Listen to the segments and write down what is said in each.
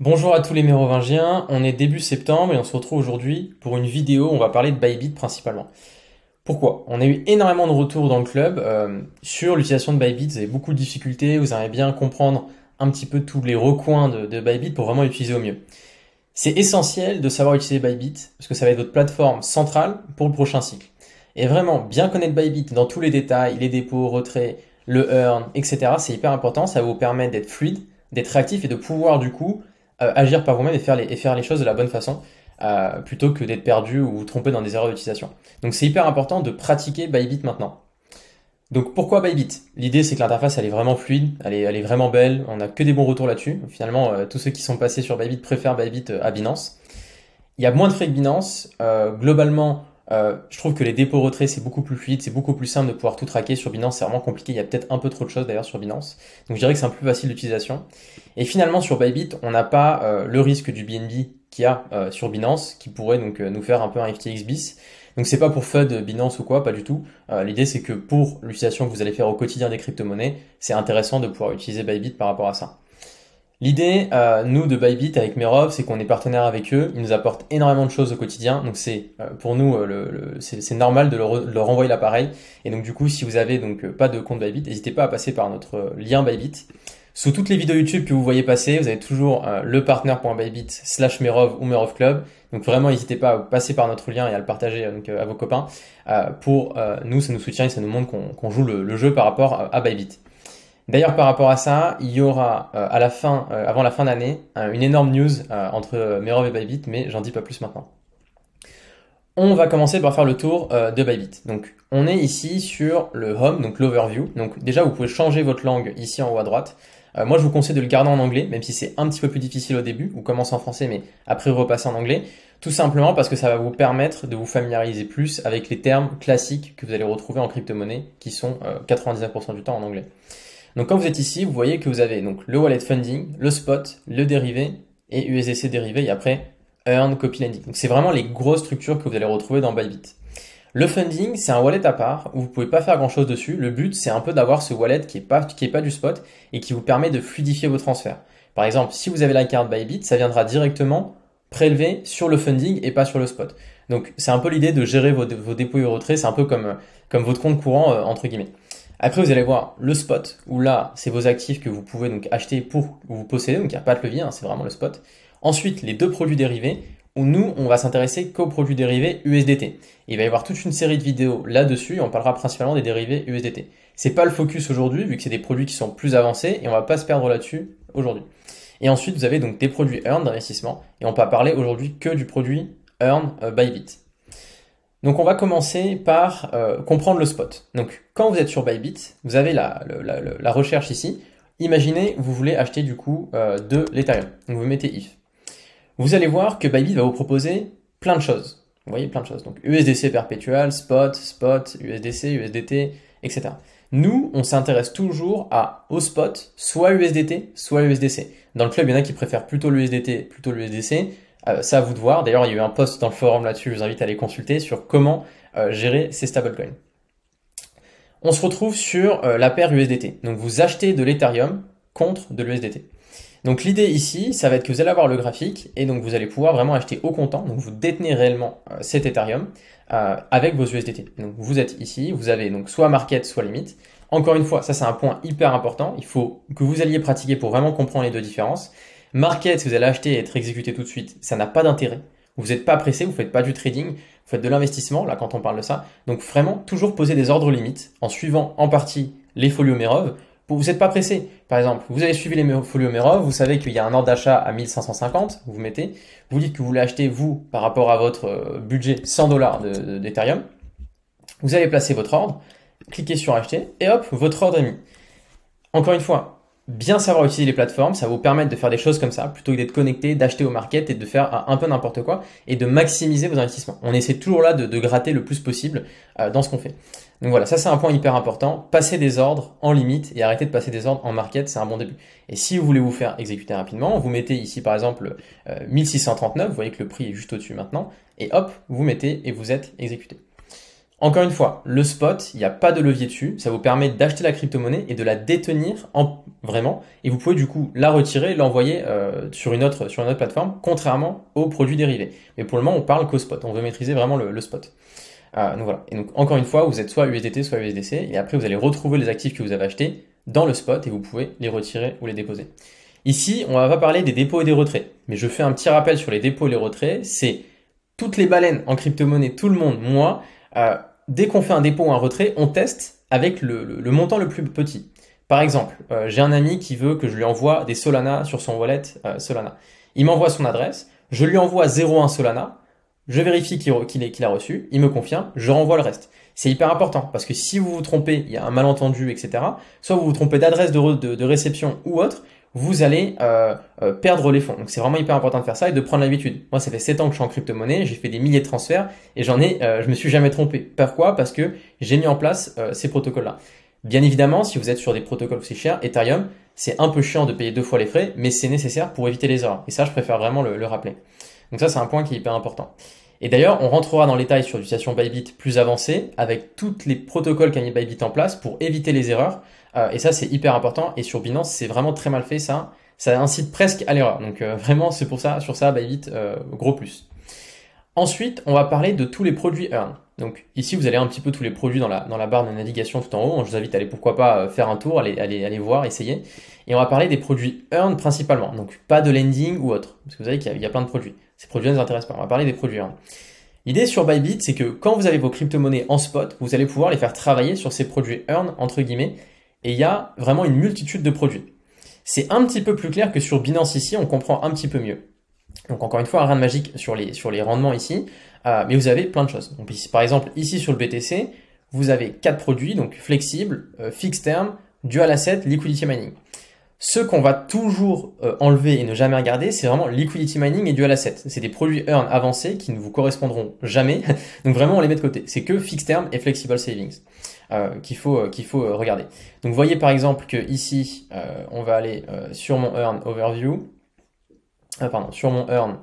Bonjour à tous les mérovingiens, on est début septembre et on se retrouve aujourd'hui pour une vidéo où on va parler de Bybit principalement. Pourquoi? On a eu énormément de retours dans le club sur l'utilisation de Bybit, vous avez beaucoup de difficultés, vous aimeriez bien comprendre un petit peu tous les recoins de Bybit pour vraiment l'utiliser au mieux. C'est essentiel de savoir utiliser Bybit parce que ça va être votre plateforme centrale pour le prochain cycle. Et vraiment, bien connaître Bybit dans tous les détails, les dépôts, retraits, le earn, etc. C'est hyper important, ça va vous permettre d'être fluide, d'être réactif et de pouvoir du coup agir par vous-même et faire les choses de la bonne façon, plutôt que d'être perdu ou vous tromper dans des erreurs d'utilisation. Donc c'est hyper important de pratiquer Bybit maintenant. Donc pourquoi Bybit? L'idée c'est que l'interface elle est vraiment fluide, elle est vraiment belle, on n'a que des bons retours là-dessus. Finalement, tous ceux qui sont passés sur Bybit préfèrent Bybit à Binance. Il y a moins de frais que Binance. Globalement, je trouve que les dépôts retraits, c'est beaucoup plus fluide, c'est beaucoup plus simple de pouvoir tout traquer. Sur Binance, c'est vraiment compliqué. Il y a peut-être un peu trop de choses d'ailleurs sur Binance. Donc je dirais que c'est un peu plus facile d'utilisation. Et finalement, sur Bybit, on n'a pas le risque du BNB qu'il y a sur Binance, qui pourrait donc nous faire un peu un FTX bis. Donc c'est pas pour FUD Binance ou quoi, pas du tout. L'idée c'est que pour l'utilisation que vous allez faire au quotidien des crypto-monnaies, c'est intéressant de pouvoir utiliser Bybit par rapport à ça. L'idée, nous, de Bybit avec Merov, c'est qu'on est partenaire avec eux. Ils nous apportent énormément de choses au quotidien. Donc, c'est pour nous, c'est normal de leur envoyer l'appareil. Et donc, du coup, si vous avez donc pas de compte Bybit, n'hésitez pas à passer par notre lien Bybit. Sous toutes les vidéos YouTube que vous voyez passer, vous avez toujours le partner.bybit/Merov ou Merov Club. Donc, vraiment, n'hésitez pas à passer par notre lien et à le partager donc, à vos copains. Pour nous, ça nous soutient et ça nous montre qu'on joue le jeu par rapport à Bybit. D'ailleurs, par rapport à ça, il y aura avant la fin d'année, une énorme news entre Merov et Bybit, mais j'en dis pas plus maintenant. On va commencer par faire le tour de Bybit. Donc, on est ici sur le Home, donc l'Overview. Donc, déjà, vous pouvez changer votre langue ici en haut à droite. Moi, je vous conseille de le garder en anglais, même si c'est un petit peu plus difficile au début. Vous commencez en français, mais après, vous repassez en anglais. Tout simplement parce que ça va vous permettre de vous familiariser plus avec les termes classiques que vous allez retrouver en crypto-monnaie, qui sont 99% du temps en anglais. Donc quand vous êtes ici, vous voyez que vous avez donc le wallet funding, le spot, le dérivé et USDC dérivé et après earn, copy lending. Donc c'est vraiment les grosses structures que vous allez retrouver dans Bybit. Le funding, c'est un wallet à part où vous pouvez pas faire grand chose dessus. Le but, c'est un peu d'avoir ce wallet qui est pas du spot et qui vous permet de fluidifier vos transferts. Par exemple, si vous avez la carte Bybit, ça viendra directement prélever sur le funding et pas sur le spot. Donc c'est un peu l'idée de gérer vos dépôts et retraits, c'est un peu comme votre compte courant entre guillemets. Après, vous allez voir le spot, où là, c'est vos actifs que vous pouvez donc acheter pour vous posséder, donc il n'y a pas de levier, hein, c'est vraiment le spot. Ensuite, les deux produits dérivés, où nous, on va s'intéresser qu'aux produits dérivés USDT. Il va y avoir toute une série de vidéos là-dessus, et on parlera principalement des dérivés USDT. C'est pas le focus aujourd'hui, vu que c'est des produits qui sont plus avancés, et on va pas se perdre là-dessus aujourd'hui. Et ensuite, vous avez donc des produits Earn d'investissement, et on va parler aujourd'hui que du produit Earn Bybit. Donc on va commencer par comprendre le spot. Donc quand vous êtes sur Bybit, vous avez la recherche ici. Imaginez, vous voulez acheter du coup de l'Ethereum. Donc vous mettez if. Vous allez voir que Bybit va vous proposer plein de choses. Vous voyez plein de choses. Donc USDC perpétuel, spot, USDC, USDT, etc. Nous, on s'intéresse toujours au spot, soit USDT, soit USDC. Dans le club, il y en a qui préfèrent plutôt l'USDT, plutôt l'USDC. C'est à vous de voir. D'ailleurs, il y a eu un post dans le forum là-dessus, je vous invite à aller consulter sur comment gérer ces stablecoins. On se retrouve sur la paire USDT. Donc vous achetez de l'Ethereum contre de l'USDT. Donc l'idée ici, ça va être que vous allez avoir le graphique et donc vous allez pouvoir vraiment acheter au comptant. Donc vous détenez réellement cet Ethereum avec vos USDT. Donc vous êtes ici, vous avez donc soit market, soit limite. Encore une fois, ça c'est un point hyper important. Il faut que vous alliez pratiquer pour vraiment comprendre les deux différences. Market, si vous allez acheter et être exécuté tout de suite, ça n'a pas d'intérêt. Vous n'êtes pas pressé, vous faites pas du trading, vous faites de l'investissement, là quand on parle de ça. Donc vraiment, toujours poser des ordres limites en suivant en partie les folios Merov. Vous n'êtes pas pressé. Par exemple, vous avez suivi les folios Merov, vous savez qu'il y a un ordre d'achat à 1550, vous mettez, vous dites que vous voulez acheter, vous, par rapport à votre budget, 100 dollars d'Ethereum. Vous allez placer votre ordre, cliquez sur acheter, et hop, votre ordre est mis. Encore une fois, bien savoir utiliser les plateformes, ça va vous permettre de faire des choses comme ça, plutôt que d'être connecté, d'acheter au market et de faire un peu n'importe quoi, et de maximiser vos investissements. On essaie toujours là de gratter le plus possible dans ce qu'on fait. Donc voilà, ça c'est un point hyper important. Passer des ordres en limite et arrêter de passer des ordres en market, c'est un bon début. Et si vous voulez vous faire exécuter rapidement, vous mettez ici par exemple 1639, vous voyez que le prix est juste au-dessus maintenant, et hop, vous mettez et vous êtes exécuté. Encore une fois, le spot, il n'y a pas de levier dessus, ça vous permet d'acheter la crypto-monnaie et de la détenir vraiment, et vous pouvez du coup la retirer, l'envoyer sur une autre plateforme, contrairement aux produits dérivés. Mais pour le moment, on parle qu'au spot, on veut maîtriser vraiment le spot. Donc voilà. Et donc encore une fois, vous êtes soit USDT, soit USDC, et après vous allez retrouver les actifs que vous avez achetés dans le spot et vous pouvez les retirer ou les déposer. Ici, on va pas parler des dépôts et des retraits, mais je fais un petit rappel sur les dépôts et les retraits. C'est toutes les baleines en crypto-monnaie, tout le monde, moi, dès qu'on fait un dépôt ou un retrait, on teste avec le montant le plus petit. Par exemple, j'ai un ami qui veut que je lui envoie des Solana sur son wallet Solana. Il m'envoie son adresse, je lui envoie 0,1 Solana, je vérifie qu'il a reçu, il me confirme, je renvoie le reste. C'est hyper important parce que si vous vous trompez, il y a un malentendu, etc. Soit vous vous trompez d'adresse de réception ou autre, vous allez perdre les fonds. Donc c'est vraiment hyper important de faire ça et de prendre l'habitude. Moi, ça fait 7 ans que je suis en crypto-monnaie, j'ai fait des milliers de transferts et je me suis jamais trompé. Pourquoi? Parce que j'ai mis en place ces protocoles-là. Bien évidemment, si vous êtes sur des protocoles aussi chers, Ethereum, c'est un peu chiant de payer 2 fois les frais, mais c'est nécessaire pour éviter les erreurs. Et ça, je préfère vraiment le rappeler. Donc ça, c'est un point qui est hyper important. Et d'ailleurs, on rentrera dans les détails sur l'utilisation Bybit plus avancée avec tous les protocoles qu'a mis Bybit en place pour éviter les erreurs. Et ça, c'est hyper important. Et sur Binance, c'est vraiment très mal fait ça. Ça incite presque à l'erreur. Donc vraiment, c'est pour ça, sur ça, Bybit, gros plus. Ensuite, on va parler de tous les produits Earn. Donc ici, vous allez un petit peu tous les produits dans la barre de navigation tout en haut. Je vous invite à aller, pourquoi pas, faire un tour, aller voir, essayer. Et on va parler des produits Earn principalement. Donc pas de lending ou autre. Parce que vous savez qu'il y a plein de produits. Ces produits ne nous intéressent pas. On va parler des produits Earn. L'idée sur Bybit, c'est que quand vous avez vos crypto-monnaies en spot, vous allez pouvoir les faire travailler sur ces produits Earn, entre guillemets. Et il y a vraiment une multitude de produits. C'est un petit peu plus clair que sur Binance ici, on comprend un petit peu mieux. Donc encore une fois, rien de magique sur les rendements ici, mais vous avez plein de choses. Donc par exemple, ici sur le BTC, vous avez 4 produits, donc flexible, fixed term, dual asset, liquidity mining. Ceux qu'on va toujours enlever et ne jamais regarder, c'est vraiment liquidity mining et dual asset. C'est des produits earn avancés qui ne vous correspondront jamais, donc vraiment on les met de côté. C'est que fixed term et flexible savings qu'il faut regarder. Donc vous voyez par exemple que ici, on va aller sur mon earn overview. Sur mon earn,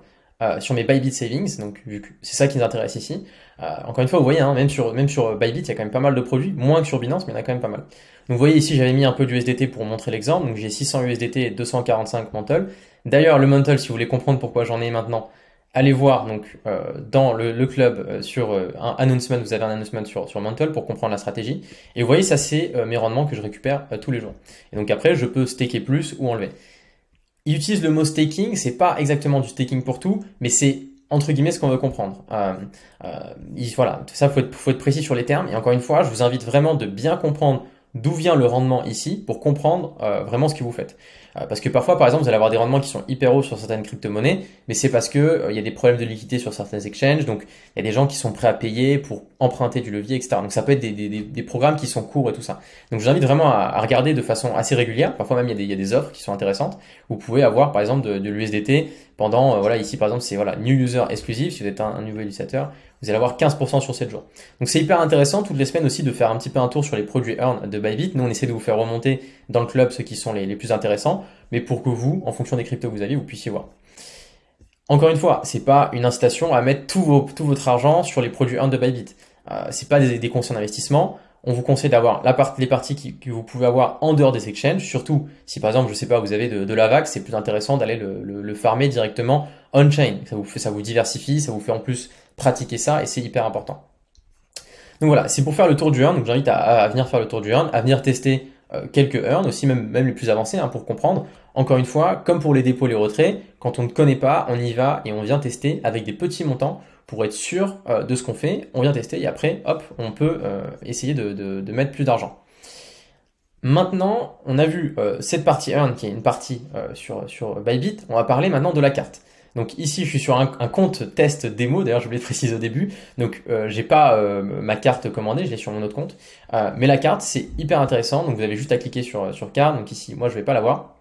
sur mes Bybit savings, donc vu que c'est ça qui nous intéresse ici. Encore une fois, vous voyez, hein, même sur Bybit, il y a quand même pas mal de produits, moins que sur Binance, mais il y en a quand même pas mal. Donc vous voyez ici, j'avais mis un peu d'USDT pour montrer l'exemple, donc j'ai 600 USDT et 245 Mantle. D'ailleurs, le Mantle, si vous voulez comprendre pourquoi j'en ai maintenant, allez voir donc dans le club sur un announcement, vous avez un announcement sur Mantle pour comprendre la stratégie. Et vous voyez, ça c'est mes rendements que je récupère tous les jours. Et donc après, je peux staker plus ou enlever. Il utilise le mot staking, c'est pas exactement du staking pour tout, mais c'est entre guillemets ce qu'on veut comprendre. Voilà, ça faut être précis sur les termes. Et encore une fois, je vous invite vraiment de bien comprendre d'où vient le rendement ici pour comprendre vraiment ce que vous faites. Parce que parfois, par exemple, vous allez avoir des rendements qui sont hyper hauts sur certaines crypto-monnaies, mais c'est parce que il y a des problèmes de liquidité sur certains exchanges, donc il y a des gens qui sont prêts à payer pour emprunter du levier, etc. Donc ça peut être des programmes qui sont courts et tout ça. Donc je vous invite vraiment à regarder de façon assez régulière. Parfois même il y a des offres qui sont intéressantes. Vous pouvez avoir par exemple de l'USDT pendant, voilà, ici par exemple c'est voilà new user exclusive. Si vous êtes un nouveau utilisateur, vous allez avoir 15% sur 7 jours. Donc c'est hyper intéressant toutes les semaines aussi de faire un petit peu un tour sur les produits Earn de Bybit. Nous on essaie de vous faire remonter dans le club ceux qui sont les plus intéressants, mais pour que vous, en fonction des cryptos que vous avez, vous puissiez voir. Encore une fois, c'est pas une incitation à mettre tout votre argent sur les produits Earn de Bybit. C'est pas des conseils d'investissement. On vous conseille d'avoir les parties que vous pouvez avoir en dehors des exchanges, surtout si par exemple, je sais pas, vous avez de l'AVAX, c'est plus intéressant d'aller le farmer directement on-chain. Ça vous diversifie, ça vous fait en plus pratiquer ça et c'est hyper important. Donc voilà, c'est pour faire le tour du Earn. Donc j'invite à venir faire le tour du Earn, à venir tester quelques Earn aussi, même les plus avancés pour comprendre. Encore une fois, comme pour les dépôts et les retraits, quand on ne connaît pas, on y va et on vient tester avec des petits montants pour être sûr de ce qu'on fait. On vient tester et après, hop, on peut essayer de mettre plus d'argent. Maintenant, on a vu cette partie Earn qui est une partie sur Bybit. On va parler maintenant de la carte. Donc ici, je suis sur un compte test démo. D'ailleurs, je voulais préciser au début. Donc, j'ai pas ma carte commandée, je l'ai sur mon autre compte. Mais la carte, c'est hyper intéressant. Donc, vous avez juste à cliquer sur carte. Donc ici, moi, je vais pas l'avoir.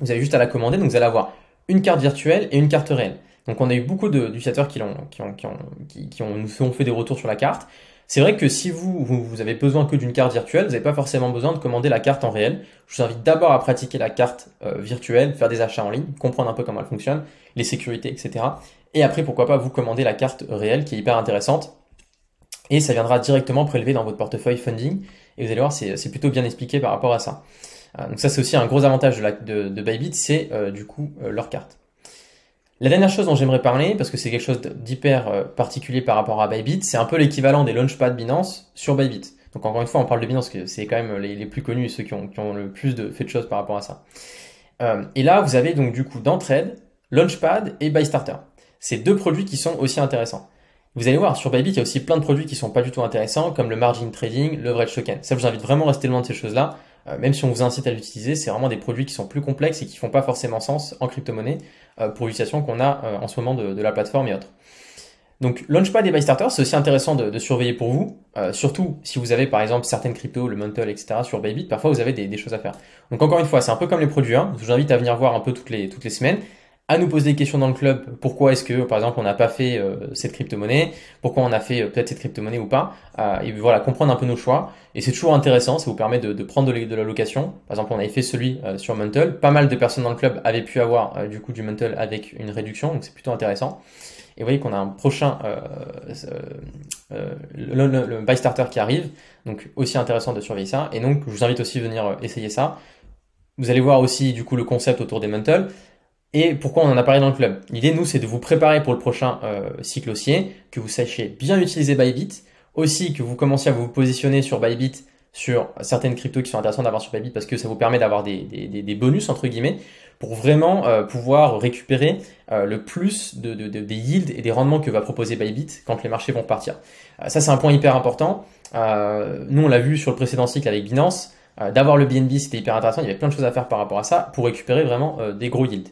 Vous avez juste à la commander. Donc, vous allez avoir une carte virtuelle et une carte réelle. Donc, on a eu beaucoup d'utilisateurs qui nous ont fait des retours sur la carte. C'est vrai que si vous avez besoin que d'une carte virtuelle, vous n'avez pas forcément besoin de commander la carte en réel. Je vous invite d'abord à pratiquer la carte virtuelle, faire des achats en ligne, comprendre un peu comment elle fonctionne, les sécurités, etc. Et après, pourquoi pas vous commander la carte réelle qui est hyper intéressante. et ça viendra directement prélever dans votre portefeuille funding. Et vous allez voir, c'est plutôt bien expliqué par rapport à ça. Donc ça, c'est aussi un gros avantage de Bybit, c'est du coup leur carte. La dernière chose dont j'aimerais parler, parce que c'est quelque chose d'hyper particulier par rapport à Bybit, c'est un peu l'équivalent des Launchpad Binance sur Bybit. Donc encore une fois, on parle de Binance, parce que c'est quand même les plus connus, ceux qui ont le plus fait de choses par rapport à ça. Et là, vous avez donc du coup dans Trade, Launchpad et BuyStarter. C'est deux produits qui sont aussi intéressants. Vous allez voir, sur Bybit, il y a aussi plein de produits qui sont pas du tout intéressants, comme le margin trading, le leverage token. Ça, je vous invite vraiment à rester loin de ces choses-là. Même si on vous incite à l'utiliser, c'est vraiment des produits qui sont plus complexes et qui font pas forcément sens en crypto-monnaie pour l'utilisation qu'on a en ce moment de la plateforme et autres. Donc Launchpad et BuyStarter, c'est aussi intéressant de surveiller pour vous, surtout si vous avez par exemple certaines cryptos, le Mantle, etc. sur Bybit, parfois vous avez des choses à faire. Donc encore une fois, c'est un peu comme les produits 1, je vous invite à venir voir un peu toutes les semaines, à nous poser des questions dans le club, pourquoi est-ce que par exemple on n'a pas fait cette crypto-monnaie, pourquoi on a fait peut-être cette crypto-monnaie ou pas, et voilà, comprendre un peu nos choix, et c'est toujours intéressant, ça vous permet de prendre de la location. Par exemple, on avait fait celui sur Mantle, pas mal de personnes dans le club avaient pu avoir du coup du Mantle avec une réduction, donc c'est plutôt intéressant. Et vous voyez qu'on a un prochain le buy starter qui arrive, donc aussi intéressant de surveiller ça. Et donc je vous invite aussi à venir essayer ça. Vous allez voir aussi du coup le concept autour des mantles et pourquoi on en a parlé dans le club. L'idée, nous, c'est de vous préparer pour le prochain cycle haussier, que vous sachiez bien utiliser Bybit, aussi que vous commenciez à vous positionner sur Bybit sur certaines cryptos qui sont intéressantes d'avoir sur Bybit parce que ça vous permet d'avoir des bonus entre guillemets pour vraiment pouvoir récupérer le plus des yields et des rendements que va proposer Bybit quand les marchés vont partir. Ça, c'est un point hyper important. Nous, on l'a vu sur le précédent cycle avec Binance. D'avoir le BNB, c'était hyper intéressant. Il y avait plein de choses à faire par rapport à ça pour récupérer vraiment des gros yields.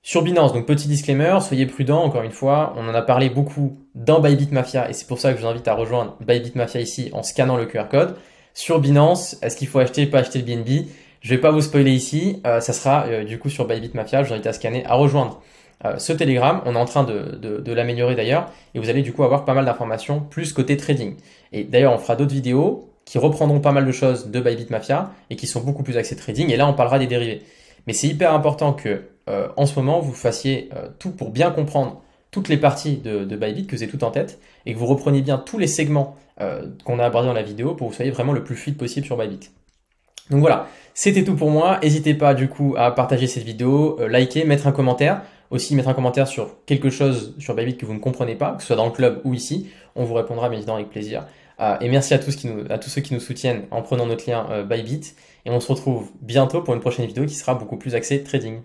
Sur Binance, donc petit disclaimer, soyez prudents, encore une fois, on en a parlé beaucoup dans Bybit Mafia et c'est pour ça que je vous invite à rejoindre Bybit Mafia ici en scannant le QR code. Sur Binance, est-ce qu'il faut acheter, pas acheter le BNB? Je vais pas vous spoiler ici, ça sera du coup sur Bybit Mafia, je vous invite à scanner, à rejoindre ce Telegram, on est en train de l'améliorer d'ailleurs et vous allez du coup avoir pas mal d'informations plus côté trading. Et d'ailleurs on fera d'autres vidéos qui reprendront pas mal de choses de Bybit Mafia et qui sont beaucoup plus axées trading et là on parlera des dérivés. Mais c'est hyper important que en ce moment vous fassiez tout pour bien comprendre toutes les parties de Bybit, que vous ayez tout en tête et que vous repreniez bien tous les segments qu'on a abordés dans la vidéo pour que vous soyez vraiment le plus fluide possible sur Bybit. Donc voilà, c'était tout pour moi. N'hésitez pas du coup à partager cette vidéo, liker, mettre un commentaire. Aussi mettre un commentaire sur quelque chose sur Bybit que vous ne comprenez pas, que ce soit dans le club ou ici. On vous répondra bien évidemment avec plaisir. Et merci à tous ceux qui nous soutiennent en prenant notre lien Bybit. Et on se retrouve bientôt pour une prochaine vidéo qui sera beaucoup plus axée trading.